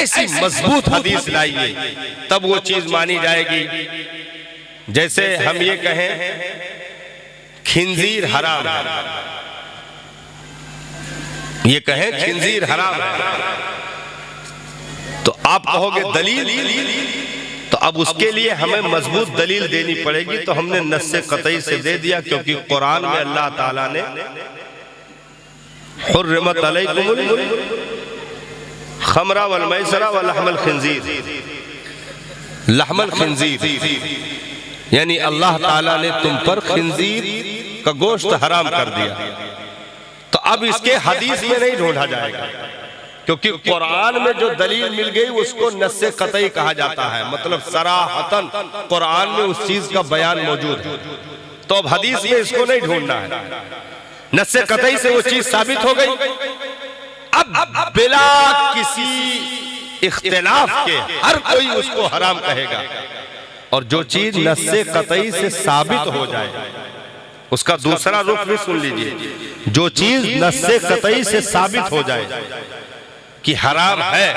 ऐसी मजबूत हदीस लाइए तब वो चीज मानी जाएगी। जैसे हम ये कहें खिंजीर हराम है, ये कहें खिंजीर हराम है, तो आप कहोगे दलील, तो अब उसके लिए हमें मजबूत दलील देनी पड़ेगी। तो हमने नस्से कतई से दे दिया, क्योंकि कुरान में अल्लाह ताला ने हुर्रिमत अलैकुमुल खमरा वल मैसरा व लहमल खिंजीर, लहमल खिंजीर यानी अल्लाह ताला ने तुम पर खिंजीर का गोश्त हराम कर दिया। तो अब इसके हदीस में नहीं ढूंढा जाएगा, क्योंकि कुरान में जो दलील मिल गई उसको नस्से कतई कहा जाता है, मतलब सराहतन कुरान में उस चीज का बयान मौजूद है। तो अब हदीस में इसको नहीं ढूंढना है, नस्से कतई से वो चीज साबित हो गई। अब बिला किसी इख्तिलाफ के हर कोई उसको हराम कहेगा, और जो चीज नस्से कतई से साबित हो जाए उसका दूसरा रुख भी सुन लीजिए। जो चीज नस्से कतई से साबित हो जाए कि हराम है,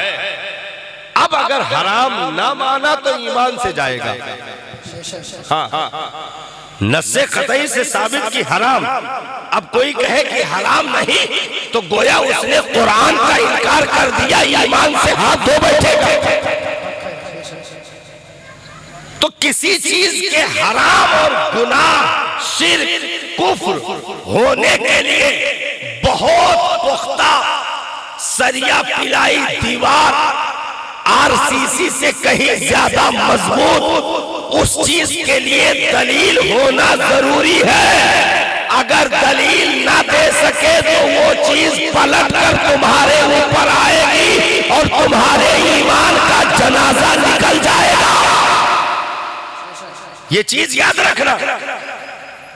अब अगर हराम ना माना तो ईमान से जाएगा। हाँ, नस्से कतई से साबित कि हराम, अब कोई कहे कि हराम नहीं तो गोया उसने कुरान का इनकार कर दिया, ईमान से हाथ धो बैठेगा। तो किसी चीज के हराम और गुनाह, शिर्क, कुफ्र होने के लिए बहुत पुख्ता सरिया पिलाई दीवार, आरसीसी से कहीं ज्यादा मजबूत उस चीज के लिए दलील होना जरूरी है। अगर दलील ना दे सके तो वो चीज पलट कर तुम्हारे ऊपर आएगी और तुम्हारे ईमान का जनाजा निकल जाएगा। ये चीज याद रखना,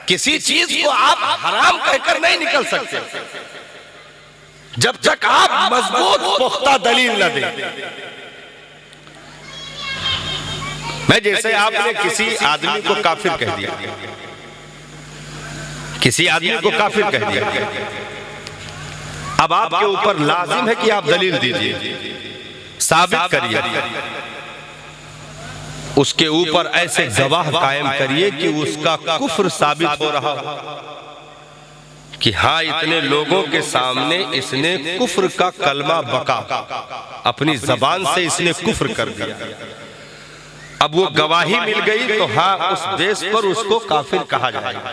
किसी चीज को आप हराम कहकर नहीं निकल सकते जब तक आप मजबूत पुख्ता दलील न दें। मैं जैसे आपने किसी आदमी को काफिर कह दिया, किसी आदमी को काफिर कह दिया, अब आपके ऊपर लाजिम है कि आप दलील दीजिए, साबित करिए, उसके ऊपर ऐसे गवाह कायम करिए कि उसका कुफ्र साबित हो रहा हो कि हाँ इतने लोगों के सामने इसने कुफ्र का कलमा बका, अपनी जबान से इसने कुफ्र कर दिया। अब वो गवाही मिल गई तो हाँ उस बेस पर उसको काफिर कहा जाएगा।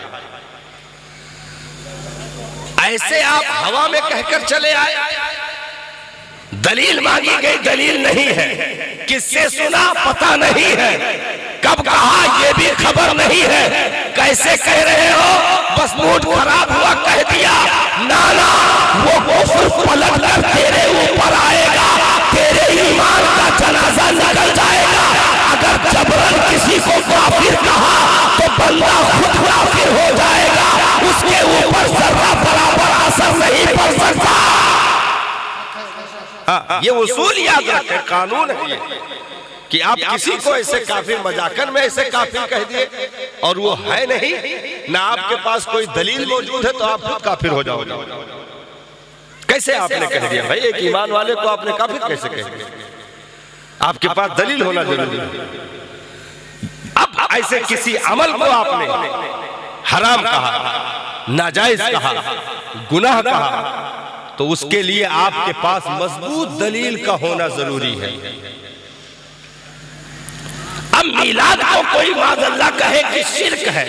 ऐसे आप हवा में कहकर चले आए, दलील मांगी गई, दलील नहीं है, किससे सुना पता नहीं है, कब कहा ये भी खबर नहीं है, कैसे कह रहे हो, बस मूड खराब हुआ कह दिया। ना ना, वो कुफ्र पलट कर तेरे ऊपर आएगा, तेरे ईमान का जनाजा निकल जाएगा। अगर जबरन किसी को काफिर कहा तो बंदा खुद काफिर हो जाएगा, उसके ऊपर जर्रा बराबर असर नहीं पड़ सकता। ये उसूल याद रखें, कानून है ये कि आप किसी को ऐसे काफिर मजाकन में ऐसे काफिर कह दिए और वो है नहीं, ना आपके पास कोई दलील मौजूद है तो आप खुद काफिर हो जाओगे। कैसे आपने कह दिया भाई, एक ईमान वाले को आपने काफिर कैसे कह दिया? आपके पास दलील होना जरूरी है। अब ऐसे किसी अमल को आपने हराम कहा, नाजायज कहा, गुनाह कहा, तो उसके लिए आपके पास मजबूत दलील का होना जरूरी है। अब मिलाद को कोई माज़अल्लाह कहे कि शिर्क है,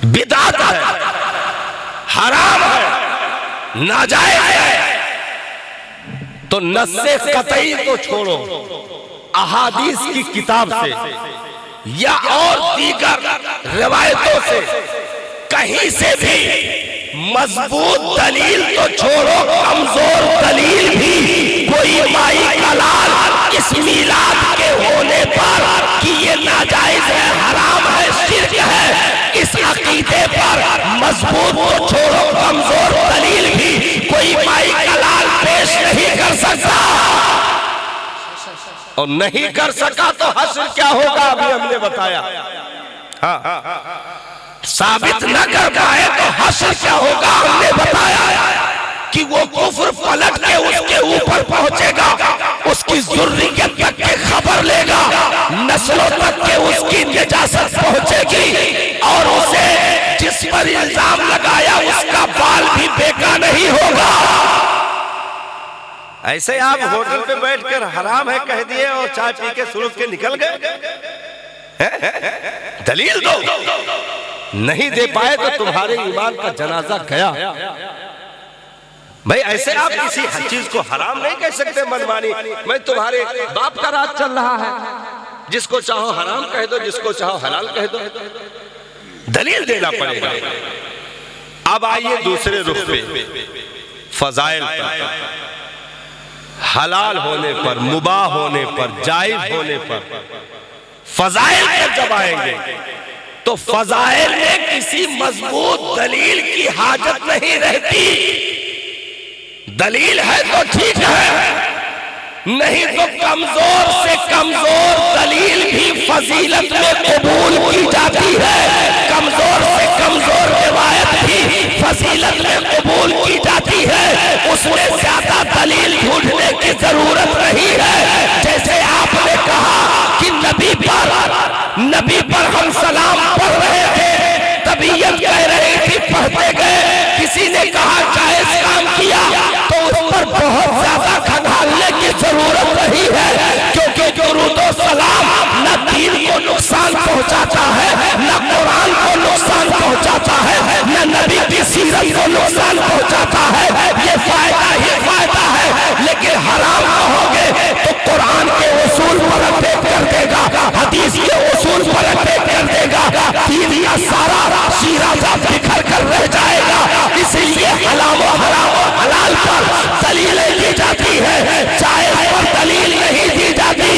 बिदअत है, हराम है, नाजायज है, तो नस्से कतई तो छोड़ो, अहादीस की किताब से या और दीगर रिवायतों से कहीं से भी मजबूत दलील तो छोड़ो, कमजोर दलील भी कोई माई का लाल इस मिलाद के होने पर कि ये नाजायज है, हराम है, शिर्क है, इस अकीदे पर मजबूत तो छोड़ो, कमजोर दलील भी कोई माई का लाल पेश नहीं कर सकता। और नहीं कर सका तो हश्र क्या होगा, अभी हमने बताया। हाँ, साबित न कर पाए तो हश्र क्या होगा, हमने बताया कि वो कुफ्र पलट के उसके ऊपर पहुंच ऐसे आप होटल पे बैठकर हराम है कह दिए और चाय पी के सुलग के निकल गए। दलील दो, नहीं दे पाए तो तुम्हारे ईमान का जनाजा गया। भाई ऐसे आप किसी हर चीज को हराम नहीं कह सकते मनमानी। मैं तुम्हारे बाप का राज चल रहा है, जिसको चाहो हराम कह दो, जिसको चाहो हलाल कह दो, दलील देना पड़ेगा। अब आइए दूसरे रुख पे, फजाइल पर, हलाल होने पर, मुबाह होने पर, जायज होने पर, फजाइल पर जब आएंगे तो फजाइल में किसी मजबूत दलील की हाजत नहीं रहती। दलील है तो ठीक है, नहीं तो कमजोर से कमजोर दलील भी फजीलत में कबूल की जाती है। कमजोर से कमजोर रिवायत भी फजीलत में कबूल की जाती है। उसमें ज्यादा दलील ढूंढने की जरूरत नहीं है। जैसे आपने कहा कि नबी पर हम सलाम पढ़ रहे थे, तबीयत कह रही थी, पढ़ते गए, किसी ने कहा जायज काम किया तो उस पर बहुत ज्यादा खंगालने की जरूरत नहीं है, क्योंकि दुरूद और सलाम न दीन को नुकसान पहुंचाता है, न कुरान को नुकसान पहुंचाता है, न नबी की सीरत को नुकसान पहुंचाता है। ये फायदा ही फायदा है। लेकिन हराम कहोगे तो कुरान के उसूल पर अटैक कर देगा, हदीस के उसूल पर अटैक कर देगा, दीन का सारा सीरा बिखर कर रह जाएगा। इसलिए हलाल और हलाल पर दलीलें दी जाती है, जायज पर दलील नहीं दी जाती।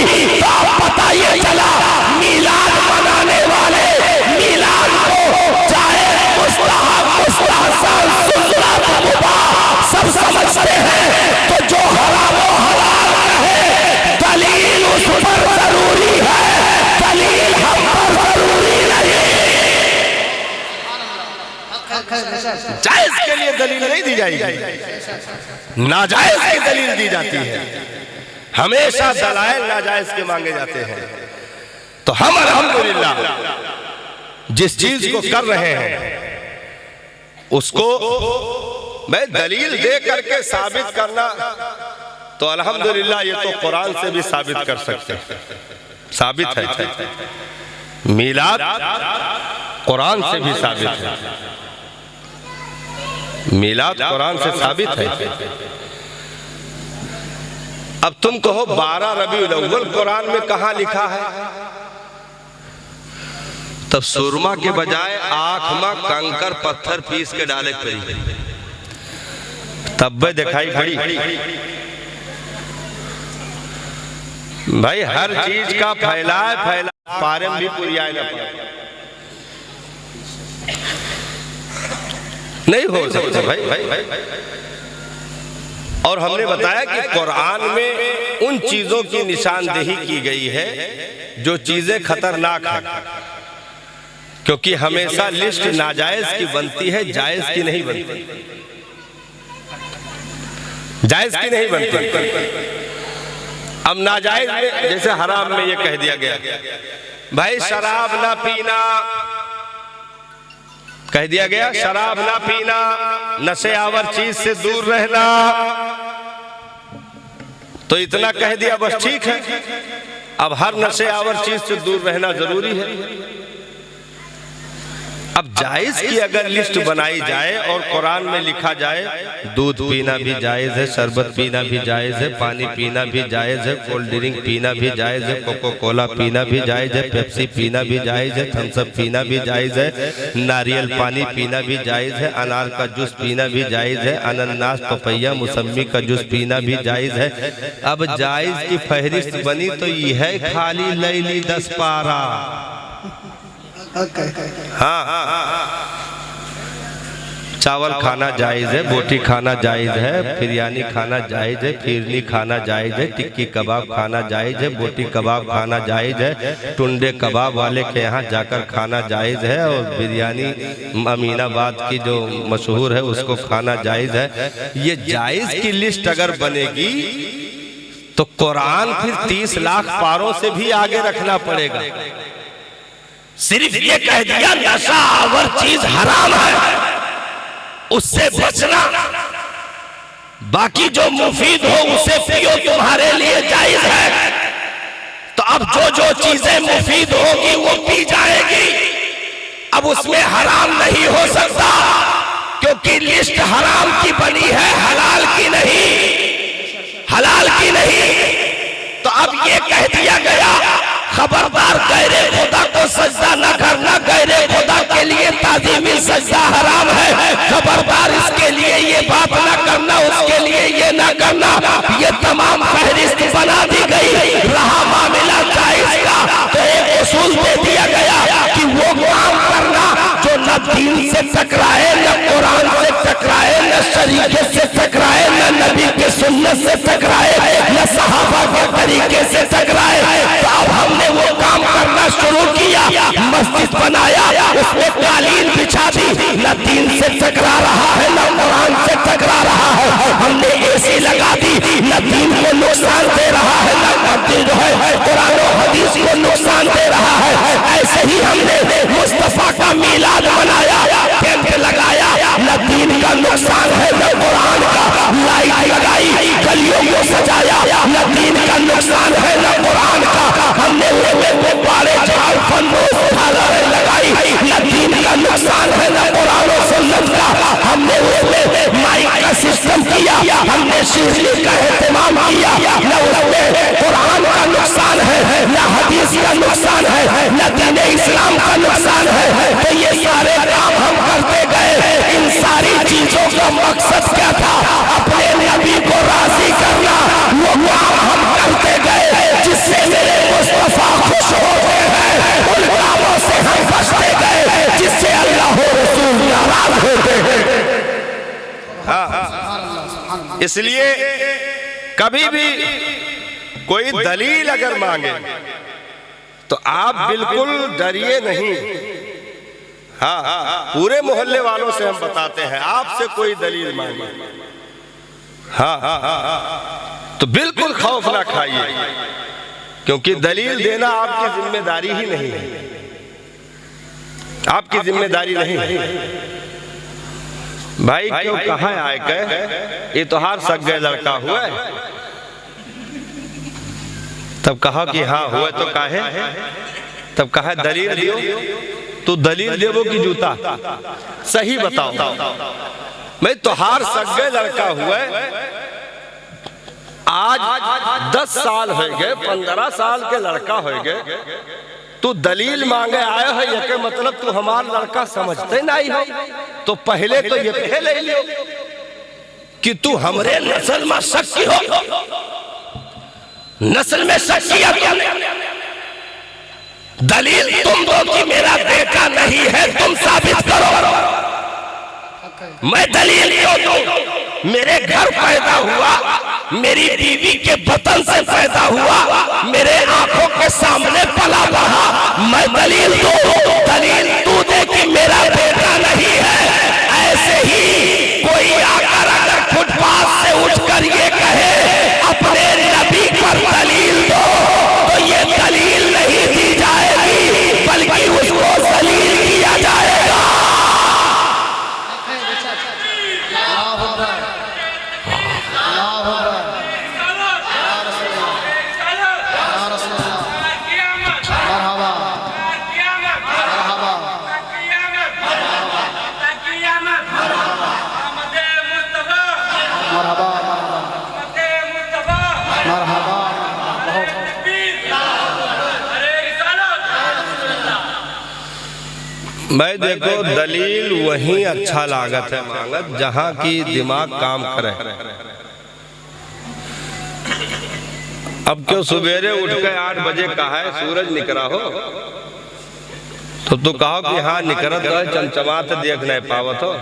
तो आप बताइए, चला मीलाद मनाने वाले मीलाद को जायज, मुस्तहब, मुस्तहसन, सुन्नत, मुबाह सब समझते हैं, तो जो हराम और हलाल कहे दलील उस पर जरूरी है, दलील हम पर जरूरी नहीं। जायज के लिए दलील नहीं दी जाएगी, नाजायज की दलील दी जाती है। हमेशा दलाइल नाजायज के मांगे जाते हैं। तो हम अल्हम्दुलिल्लाह जिस चीज को कर रहे हैं उसको मैं दलील दे करके साबित करना, तो अल्हम्दुलिल्लाह ये तो कुरान से भी साबित कर सकते हैं, साबित है। मीलाद कुरान से भी साबित है, मीलाद कुरान से साबित है। अब तुम कहो 12 रबीउल अव्वल कुरान में कहां लिखा है? तब सुरमा के बजाय आंख में कंकर पत्थर पीस के डाले पड़ी, तब दिखाई खड़ी। भाई हर चीज का फैलाए पारे में भी पुरियाए ना पाए, नहीं हो सकता भाई। और हमने बताया कि कुरान में उन चीजों की निशानदेही की गई है जो चीजें खतरनाक हैं, क्योंकि हमेशा लिस्ट नाजायज की बनती है, जायज की नहीं बनती, जायज की नहीं बनती। अब नाजायज में जैसे हराम में ये कह दिया गया, भाई शराब ना पीना, कह दिया गया शराब ना पीना, नशे आवर चीज से दूर रहना, तो इतना कह दिया बस ठीक है। अब हर नशे आवर चीज से दूर रहना जरूरी है। अब जायज की अगर लिस्ट बनाई जाए और कुरान में लिखा जाए दूध पीना भी जायज है, शरबत पीना भी जायज है, पानी पीना भी जायज है, कोल्ड ड्रिंक पीना भी जायज है, कोको कोला पीना भी जायज है, पेप्सी पीना भी जायज है, थम्स अप पीना भी जायज है, नारियल पानी पीना भी जायज है, अनार का जूस पीना भी जायज है, अनानास, पपैया, मौसमी का जूस पीना भी जायज है। अब जायज की फहरिस्त बनी तो यह है खाली लैली 10 पारा। हाँ, चावल खाना जायज है, बोटी खाना जायज है, बिरयानी खाना जायज है, फिरनी खाना जायज है, टिक्की कबाब खाना जायज है, बोटी कबाब खाना जायज है, टुंडे कबाब वाले के यहाँ जाकर खाना जायज है, और बिरयानी अमीनाबाद की जो मशहूर है उसको खाना जायज है। ये जायज की लिस्ट अगर बनेगी तो कुरान फिर 30 लाख पारों से भी आगे रखना पड़ेगा। सिर्फ ये कह दिया नशा आवर चीज हराम है, उससे बचना, बाकी जो मुफीद हो उसे पियो, तुम्हारे लिए जायज है। तो अब जो जो चीजें मुफीद होगी वो पी जाएगी, अब उसमें हराम नहीं हो सकता, क्योंकि लिस्ट हराम की बनी है, हलाल की नहीं, हलाल की नहीं। तो अब ये कह दिया गया खबरदार गैरे खुदा को सजदा न करना, गैरे खुदा के लिए ताज़ीमी सजदा हराम है, खबरदार इसके लिए ये बात न करना, उसके लिए ये न करना। ये तमाम फहरिस्त बना दी गई। रहा मामला जायज का, तो एक उसूल दे दिया गया कि वो काम करना जो न दीन से टकराए, न कुरान से टकराए, न शरीयत से टकराए, न नबी के सुन्नत से टकराए, न सहाबा के तरीके से टकराए। तो अब हमने वो काम करना शुरू किया, मस्जिद बनाया, उसमें कालीन बिछा दी, न दीन से टकरा रहा है, न कुरान से टकरा रहा है। हमने एसी लगा दी, न दीन को नुकसान दे रहा है, न जो है कुरान और हदीस को नुकसान दे रहा है। ऐसे ही हमने मुस्तफा का मीलाद मनाया, टेंट लगाया, न दीन का नुकसान है, न कुरान का। लाइट लगाई, गलियों को सजाया, न दीन का नुकसान है, न कुरान का। हमने बड़े झाड़ फंदों लगाई, न दीन का नुकसान है, न कुरान और सुन्नत का। हमने उसमें माइक का सिस्टम किया, हमने शिरनी का एहतमाम किया, न उसमें कुरान का नुकसान है, न हदीस का नुकसान है, न दीन इस्लाम का नुकसान है। तो ये सारे काम हम करते गए। इन सारी चीजों का मकसद क्या था? अपने नबी को राजी करना। वो काम हम करते गए जिससे मेरे मुस्तफा खुश होते हैं, उन कामों से हम बचते गए जिससे अल्लाह और रसूल नाराज होते हैं। इसलिए कभी भी कोई दलील अगर मांगे तो आप बिल्कुल डरिए नहीं। हाँ, पूरे मोहल्ले वालों से हम बताते हैं, आपसे कोई दलील मांगे, हाँ, तो बिल्कुल खौफ ना खाइए, क्योंकि दलील देना आपकी जिम्मेदारी ही नहीं है, आपकी जिम्मेदारी नहीं है। भाई क्यों कहाँ आए कह, ये तो हार सक गए लड़का हुआ है। तब कहा कि हाँ हुआ, तो काहे? तब कहा दलील दियो। तो दलील देवो कि जूता सही बताओ। मैं तो हार सक गए लड़का हुआ, आज 10 साल हो गए, 15 साल के लड़का हो गए, तू दलील मांगे आया है, ये के मतलब तू हमार लड़का समझते नहीं हो। तो पहले तो ये कह ले लियो कि तू हमरे नस्ल में शक की हो, नस्ल में शक किया तुमने, दलील तुम दो कि मेरा बेटा नहीं है, तुम साबित करो। मैं दलील क्यों दूं? मेरे घर पैदा हुआ, मेरी बीवी के बतन से पैदा हुआ, मेरे आंखों के सामने पला बढ़ा, मैं दलील दूं? दलील तू दे कि मेरा बेटा नहीं है। ऐसे ही कोई आकर अगर फुटपाथ से उठकर ये कहे अपने नबी पर दलील दो, तो ये दलील नहीं दी जाएगी, बल्कि उसको दलील किया जाएगा। मैं देखो दलील वही अच्छा लागत है मांगत जहां की दिमाग काम करे। अब क्यों सवेरे उठ के 8 बजे कहा है सूरज निकला हो, तो तू कहो कि हाँ निकलत है, चमचमात देख नहीं पावत हो।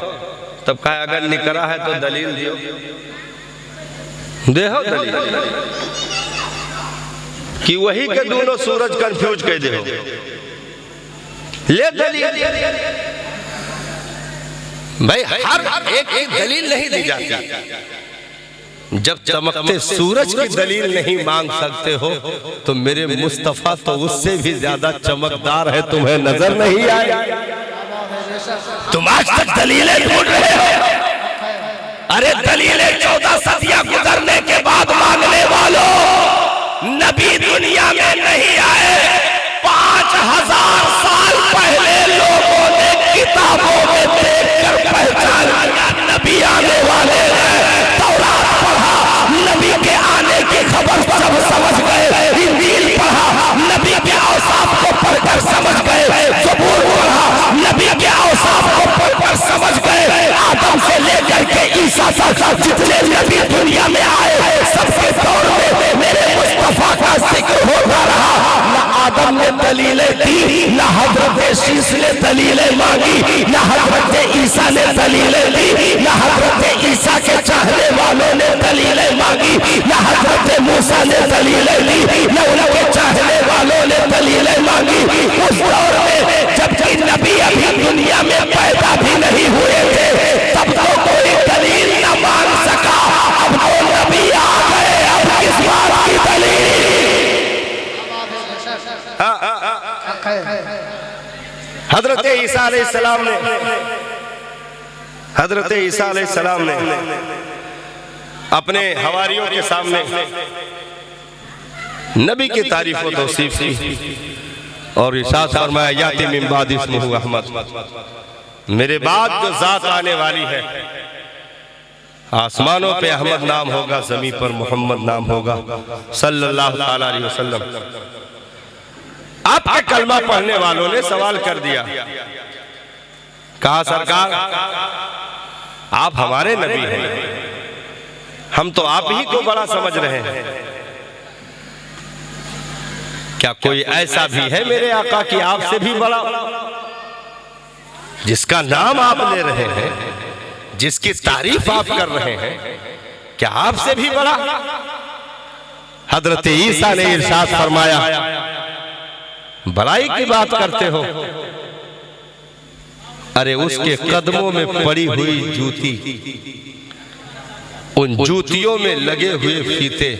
तब कहा अगर निकला है तो दलील दियो, देहो दलील कि वही के दोनों सूरज कंफ्यूज कर दे ले दलील। भाई हर एक दलील नहीं दी जाती। जब चमकते सूरज की दलील नहीं मांग सकते हो तो मेरे मुस्तफा तो उससे भी ज्यादा चमकदार है, तुम्हें नजर नहीं आया? तुम आज तक दलीलें ढूंढ रहे हो, अरे दलीलें 14 सदियां गुजरने के बाद मांगने वालों, नबी दुनिया में नहीं आए। 5000 साल पहले लोगों ने किताबों में देखकर पहचान लिया नबी आने वाले हैं। तौरात पढ़ा, नबी के आने की खबर सब समझ गए। इंजील पढ़ा, नबी के औसाफ को पढ़कर समझ गए। ज़बूर पढ़ा, नबी के औसाफ को पढ़कर समझ गए। आदम से लेकर के ईसा तक जितने नबी दुनिया में आए, सबके दौर में मेरे मुस्तफा का जिक्र होता रहा। न आदम ने दलीलें दी, न हजरत शीश ने दलीलें मांगी, न हजरत ईसा ने दलीलें दी, न हजरत ईसा के चाहने वालों ने दलीलें मांगी, न हजरत मूसा ने दलीलें दी, न उनके चाहने वालों ने दलीलें मांगी। उस दौर में जबकि नबी अभी दुनिया में पैदा भी नहीं हुए थे, तब तो कोई दलील न मांग सका। अब तो नबी आ गए, अब किस बात की दलील? हजरत ईसा अलैहिस्सलाम ने अपने हवारियों के सामने नबी की तारीफ व तौसीफ की और इरशाद फरमाया, याति मिन बाद इस्मुहु अहमद, मेरे बाद जो जात आने वाली है, आसमानों पे अहमद नाम होगा, जमीन पर मोहम्मद नाम होगा सल्लल्लाहु अलैहि वसल्लम। आपके कलमा पढ़ने वालों ने सवाल कर दिया, कहा सरकार आप हमारे नबी हैं, हम तो आप ही को बड़ा समझ रहे हैं, क्या कोई ऐसा भी है मेरे आका कि आपसे भी बड़ा, जिसका नाम आप ले रहे हैं, जिसकी तारीफ आप कर रहे हैं, क्या आपसे भी बड़ा? हजरत ईसा ने इरशाद फरमाया, बड़ाई की बात करते हो, अरे उसके कदमों में पड़ी हुई जूती, उन जूतियों में लगे हुए फीते,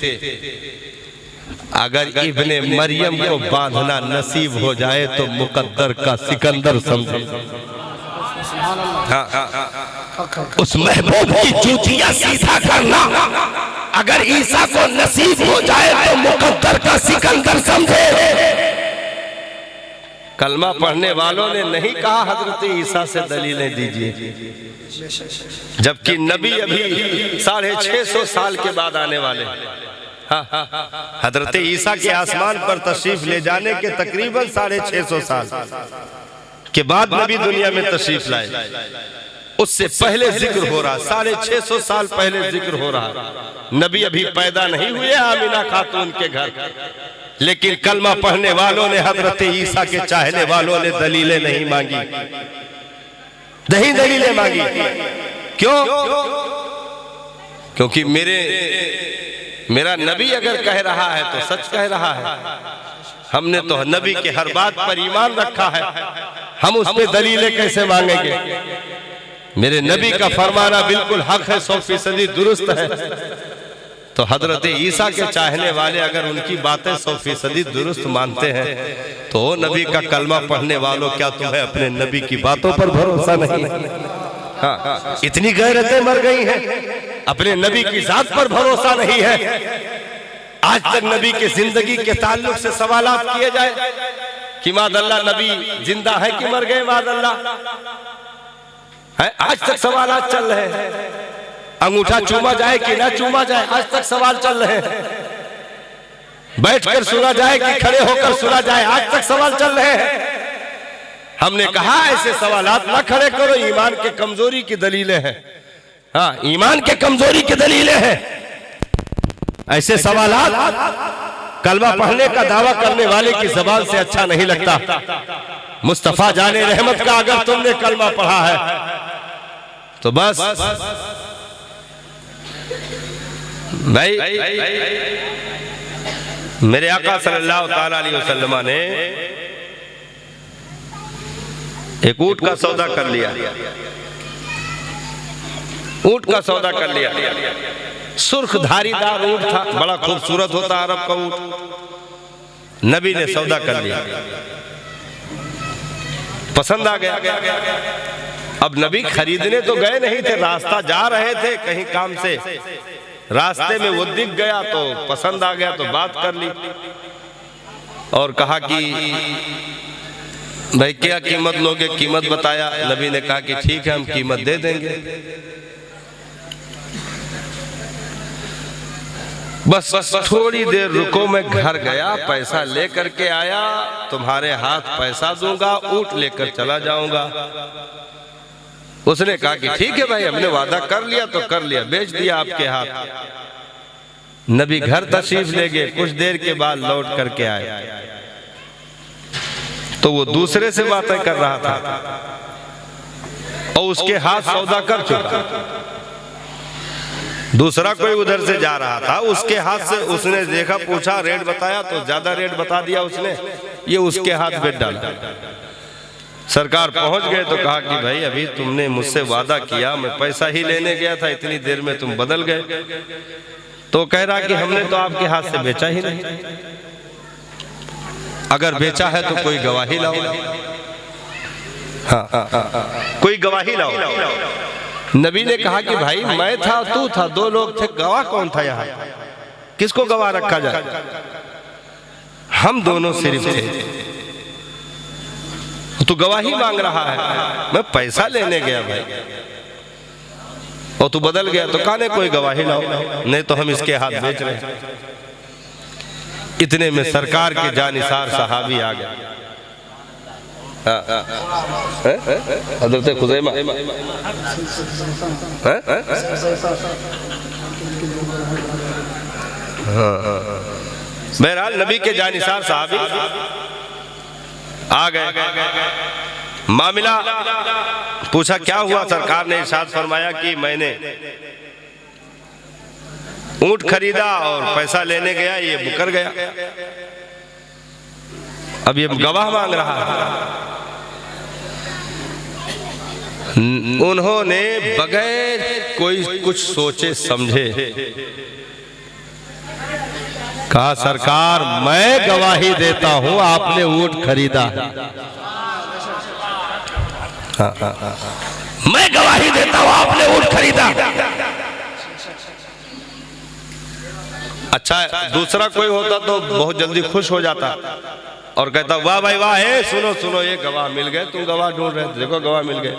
अगर इब्ने मरियम को बांधना नसीब हो जाए तो मुकद्दर का सिकंदर समझो। उस महबूब की जूतियां सीधा करना अगर ईसा को नसीब हो जाए तो मुकद्दर का सिकंदर समझे। कलमा पढ़ने वालों ने नहीं कहा हजरत ईसा से दलीलें दीजिए, जबकि नबी अभी 650 साल के बाद आने वाले। हजरत ईसा के आसमान पर तशरीफ ले जाने के तकरीबन 650 साल के बाद नबी दुनिया में तशरीफ लाए। उससे पहले जिक्र हो रहा, 650 साल पहले जिक्र हो रहा, नबी अभी पैदा नहीं हुए आमिना खातून के घर, लेकिन कलमा पढ़ने वालों ने, हजरत ईसा के चाहने वालों ने दलीलें नहीं मांगी, नहीं दलीलें मांगी। क्यों? क्योंकि मेरा नबी अगर कह रहा है तो सच कह रहा है। हमने तो नबी के हर बात पर ईमान रखा है, हम उस पे दलीलें कैसे मांगेंगे? मेरे नबी का फरमाना बिल्कुल हक है, 100% दुरुस्त है। तो हजरत ईसा के चाहने वाले अगर उनकी बातें 100% दुरुस्त मानते हैं, तो नबी का कलमा पढ़ने वालों, क्या तुम्हें अपने नबी की बातों पर भरोसा नहीं? हाँ, इतनी गैरतें मर गई हैं, अपने नबी की जात पर भरोसा नहीं है। आज तक नबी के जिंदगी के ताल्लुक से सवालात किए जाए कि मादअल्लाह नबी जिंदा है कि मर गए, मादअल्लाह है, आज तक सवालात चल रहे हैं। अंगूठा चूमा जाए कि ना चूमा जाए, आज तक सवाल चल रहे हैं। बैठकर सुना जाए कि खड़े होकर सुना जाए, आज तक सवाल चल रहे हैं। हमने कहा ऐसे सवालात ना खड़े करो, ईमान के कमजोरी की दलीलें हैं। हाँ, ईमान के कमजोरी की दलीलें हैं। ऐसे सवालात कलमा पढ़ने का दावा करने वाले की जबान से अच्छा नहीं लगता। मुस्तफा जाने रहमत का अगर तुमने कलमा पढ़ा है तो बस भाई, मेरे आका सल्लल्लाहु अलैहि वसल्लम ने एक ऊंट का सौदा कर लिया, ऊंट का सौदा कर लिया। सुर्ख धारीदार ऊंट था, बड़ा खूबसूरत होता अरब का ऊंट। नबी ने सौदा कर लिया, पसंद आ गया। अब नबी खरीदने तो गए नहीं थे, रास्ता जा रहे थे कहीं काम से, रास्ते में वो दिख गया तो पसंद आ गया तो बात कर ली और कहा कि भाई क्या कीमत लोगे, कीमत बताया। नबी ने कहा कि ठीक है हम कीमत दे देंगे। बस थोड़ी देर रुको, मैं घर गया, पैसा लेकर के आया, तुम्हारे हाथ पैसा दूंगा, ऊंट लेकर चला जाऊंगा। उसने कहा कि ठीक है भाई, हमने वादा कर लिया तो कर लिया, बेच दिया आपके हाथ। नबी घर तशरीफ ले गए, कुछ देर के बाद लौट करके आए तो वो दूसरे से बातें कर रहा था और उसके हाथ सौदा कर चुका। दूसरा कोई उधर से जा रहा था, उसके हाथ से उसने देखा, पूछा, रेट बताया तो ज्यादा रेट बता दिया उसने, ये उसके हाथ बेच डाला। सरकार पहुंच गए तो कहा कि भाई अभी तुमने मुझसे वादा किया, मैं पैसा ही लेने गया था, इतनी देर में तुम बदल गए। तो कह रहा कि हमने तो आपके हाथ से बेचा ही नहीं, अगर बेचा है तो कोई गवाही लाओ। हाँ, कोई गवाही लाओ। नबी ने कहा कि भाई मैं था, तू था, दो लोग थे, गवाह कौन था यहाँ, किसको गवाह रखा जाए? हम दोनों सिर्फ थे, तू गवाही मांग रहा है, मैं पैसा लेने गया भाई और तू बदल गया, तो कहा कोई गवाही लाओ, नहीं तो हम इसके हाथ बेच रहे हैं। इतने में सरकार के जानिसार सहाबी आ गए, हज़रत खुज़ैमा, बहरहाल नबी के जानिसार सहाबी आ गए। मामला पूछा क्या हुआ? सरकार ने इरशाद फरमाया कि मैंने ऊंट खरीदा और पैसा लेने गया, ये मुकर गया, अब ये गवाह मांग रहा है। उन्होंने बगैर कोई कुछ सोचे समझे कहा, सरकार मैं गवाही देता हूं, आपने ऊंट खरीदा। मैं गवाही देता हूं, आपने ऊंट खरीदा। अच्छा, दूसरा कोई होता तो बहुत जल्दी खुश हो जाता और कहता वाह भाई वाह, है सुनो सुनो, ये गवाह मिल गए, तुम गवाह ढूंढ रहे थे, देखो गवाह मिल गए।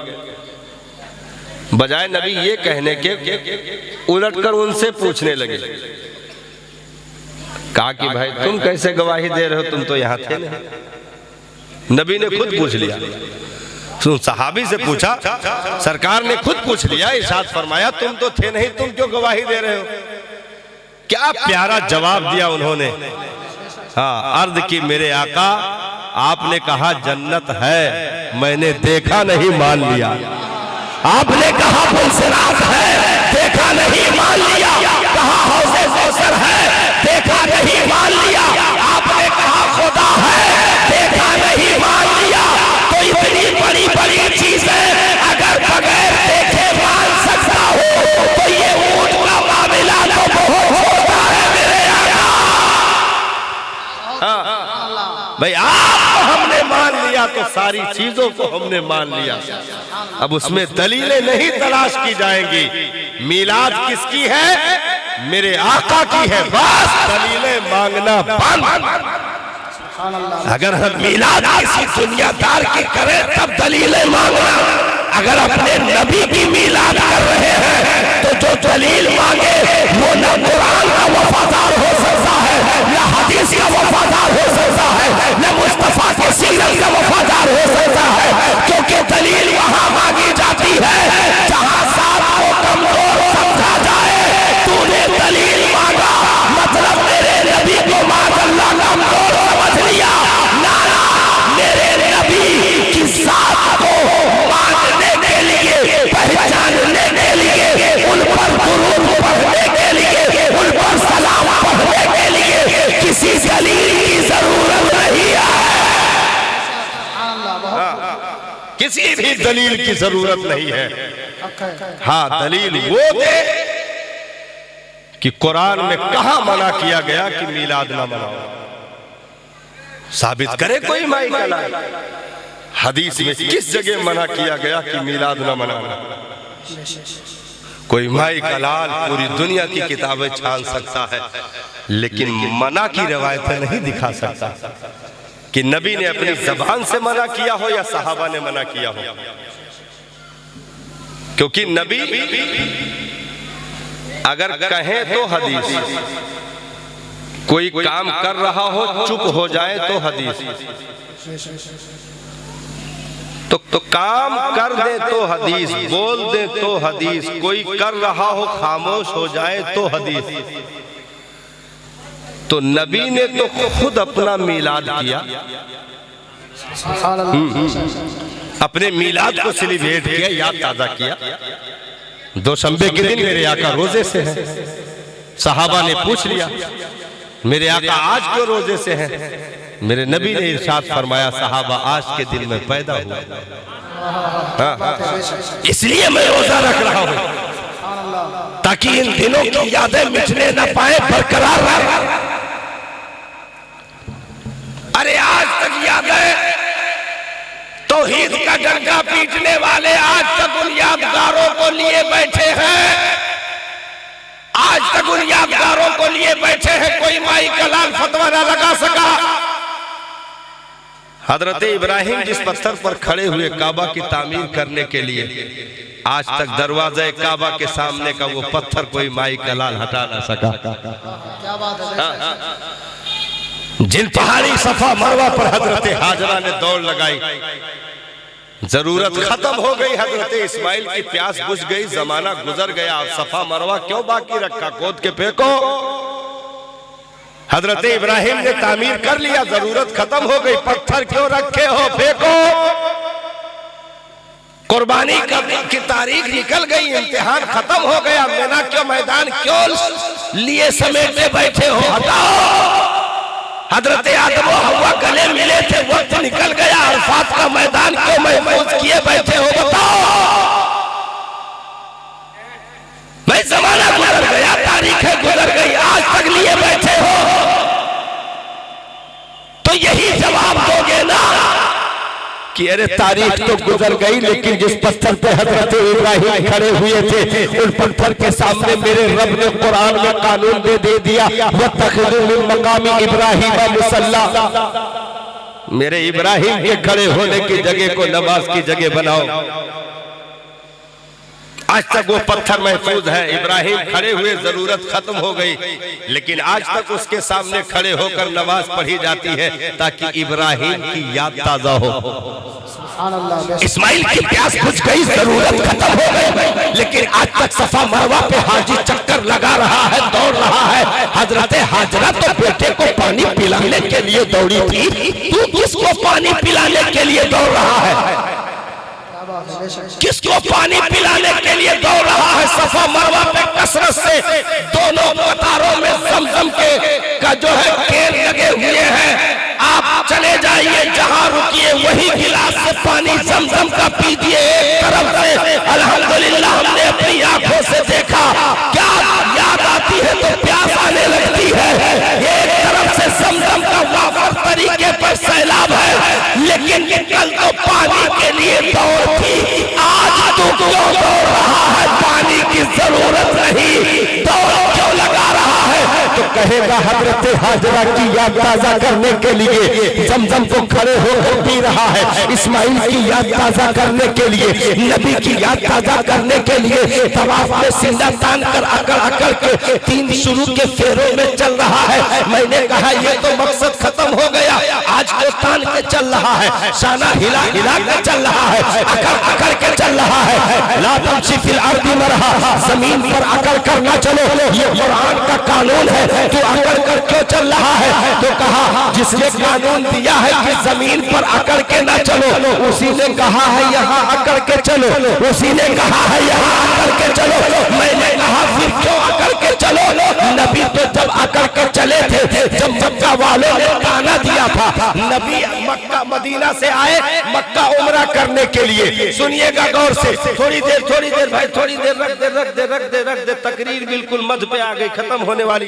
बजाय नबी ये कहने के उलटकर उनसे पूछने लगे, कहा कि भाई तुम कैसे गवाही दे रहे हो, तुम तो यहाँ थे नहीं। नबी ने खुद पूछ लिया, सहाबी से पूछा, सरकार ने खुद पूछ लिया, इरशाद फरमाया तुम तो थे नहीं, तुम क्यों गवाही दे रहे हो? क्या प्यारा जवाब दिया उन्होंने। हाँ, अर्ज की मेरे आका, आपने कहा जन्नत है, मैंने देखा नहीं मान लिया। आपने कहा पुलसिरात है, देखा नहीं मान लिया। कहा हौज़े कौसर है, देखा नहीं मान लिया। आपने कहा खुदा है, देखा नहीं मान लिया। तो इतनी बड़ी बड़ी चीजें अगर बगैर देखे मान सकता हो तो ये ऊंट का मामला तो बहुत छोटा है मेरे आका। भाई आपको हमने मान लिया तो सारी चीजों को हमने मान लिया। अब उसमें दलीलें नहीं तलाश की जाएंगी। मीलाद किसकी है? मेरे आका की है, बस दलीलें मांगना बंद। अगर हम मीलाद किसी दुनियादार की करें तब दलीलें मांगना। अगर अपने नबी की मीलाद कर रहे हैं तो जो दलील मांगे वो न कुरान का वफादार हो सकता है, न हदीस का वफादार हो सकता है, न मुस्तफा के सीरत का वफादार हो सकता है, क्योंकि दलील वहां मांगी जाती है जहां साथ को कमजोर समझा जाए। तूने दलील मांगा मतलब मेरे नबी को माशाअल्लाह कमजोर समझ लिया। ना, मेरे नबी की साथ को मानने के लिए, पहचानने के लिए, उन पर दुरूद पढ़ने के लिए, उन पर सलाम पढ़ने के लिए किसी दलील की जरूरत नहीं है। किसी भी दलील की जरूरत नहीं है। हाँ, दलील वो दे कि कुरान में कहां मना किया गया कि मीलाद ना मनाओ, साबित करे कोई माई का लाल। हदीस में किस जगह मना किया गया कि मिलाद न मनाना? कोई माई का लाल पूरी दुनिया की किताबें छान सकता है, लेकिन मना की रवायतें नहीं दिखा सकता कि नबी ने अपनी जबान से मना किया हो या सहाबा ने मना किया हो। क्योंकि नबी अगर कहें तो हदीस, कोई काम कर रहा हो चुप हो जाए तो हदीस, तो काम कर दे तो हदीस, बोल दे तो हदीस, कोई कर रहा हो खामोश हो जाए तो हदीस। तो नबी ने तो खुद अपना मीलाद किया, अपने मीलाद को सेलिब्रेट किया, याद ताजा किया। दोशंबे के दिन मेरे आका रोजे से हैं। सहाबा ने पूछ लिया मेरे आका आज क्यों रोजे से हैं? मेरे नबी ने इरशाद फरमाया सहाबा आज के दिन में पैदा हुआ, इसलिए मैं रोजा रख रहा हूं ताकि इन दिनों की यादें मिटने न पाए, बरकरार रहे। अरे आज तक यादें तौहीद का डंका पीटने वाले आज तक उन यादगारों को लिए बैठे हैं, आज तक उन यादगारों को लिए बैठे हैं। कोई माई का लाल फतवा न लगा सका। हजरत इब्राहिम जिस पत्थर पर खड़े हुए काबा की तामीर करने के लिए, आज तक दरवाजे काबा के सामने का वो पत्थर कोई माई का लाल हटा ना सका। क्या बात है। जिन पहाड़ी सफा मरवा पर हजरत हाजरा ने दौड़ लगाई, जरूरत खत्म हो गई, हजरत इस्माइल की प्यास बुझ गई, जमाना गुजर गया, सफा मरवा क्यों बाकी रखा, खोद के फेंको। हजरत इब्राहिम ने तामीर कर लिया, जरूरत खत्म हो गई, पत्थर क्यों रखे हो, फेंको। कुर्बानी की तारीख निकल गई, इम्तिहान खत्म हो गया, मीना के मैदान क्यों लिए समेटे बैठे हो, हटाओ। हजरत आदम और हव्वा गले मिले थे, वक्त निकल गया, अरफात का मैदान क्यों महफूज किए बैठे हो, बताओ। मैं जमाना गुजर गया, तारीखें गुजर गई, आज तक लिए बैठे हो, तो यही जवाब दोगे ना कि अरे तारीख तो गुजर गई, लेकिन जिस पत्थर पे हजरत इब्राहिम खड़े हुए थे उन पत्थर के सामने मेरे रब ने कुरान में कानून दे दिया, वत्तखिज़ू मिन मक़ामी इब्राहिम मुसल्ला, मेरे इब्राहिम के खड़े होने की जगह को नमाज की जगह बनाओ। आज तक वो पत्थर महफूज है, इब्राहिम खड़े हुए, जरूरत खत्म हो गई, लेकिन आज तक उसके सामने खड़े होकर नमाज पढ़ी जाती है ताकि इब्राहिम की याद ताजा हो। इस्माइल की प्यास बुझ गई, जरूरत खत्म हो गई, लेकिन आज तक सफा मरवा पे हाजी चक्कर लगा रहा है, दौड़ रहा है। हजरत हाजरा तो बेटे को पानी पिलाने के लिए दौड़ी थी, तू किसको पानी पिलाने के लिए दौड़ रहा है, किसको पानी पिलाने के लिए दौड़ रहा है। सफा मरवा पे कसरत से दोनों कतारों में ज़मज़म का जो है केर लगे हुए हैं, आप चले जाइए, जहां रुकिए वही गिलास से पानी ज़मज़म का पीजिए। एक तरफ से अल्हम्दुलिल्लाह हमने अपनी आंखों से देखा, क्या याद आती है तो प्यास आने लगती है। एक तरफ से ज़मज़म का वाफर तरीके पर सैलाब है, लेकिन कल तो पानी के लिए दौड़ थी, आज तो क्यों दौड़ रहा है, पानी की जरूरत नहीं, दौड़ क्यों लगा रहा है। तो कहेगा हजरत हाजरा की याद ताजा करने के लिए ज़मज़म को खड़े होकर पी रहा है, इस्माइल की याद ताजा करने के लिए, नबी की याद ताजा करने के लिए तवाफ में सीना तान कर अकड़ अकड़ के 3 शुरू के फेरों में चल रहा है। मैंने कहा ये तो मकसद खत्म हो गया, आज को तान के चल रहा है, शाना हिला हिला के चल रहा है, अकड़ अकड़ के चल रहा है। ला तमशी फिल अर्दी मरहा, जमीन पर अकड़ कर ना चलो, ये कुरान का कानून है, तू अकड़ कर क्यों चल रहा है। तो कहा जिसने कानून दिया है कि जमीन पर अकड़ के ना चलो, उसी ने कहा है यहाँ अकड़ के चलो, उसी ने कहा है यहाँ अकड़ के चलो। मैंने कहा फिर क्यों अकड़ के चलो, नबी तो जब अकड़ के चले थे, जब मक्का वालों ने ताना दिया था, नबी मक्का मदीना से आए मक्का उम्रा करने के लिए। सुनिएगा गौर से, थोड़ी देर भाई, थोड़ी देर रख दे, तकरीर बिल्कुल मध्य पे आ गई, खत्म होने वाली।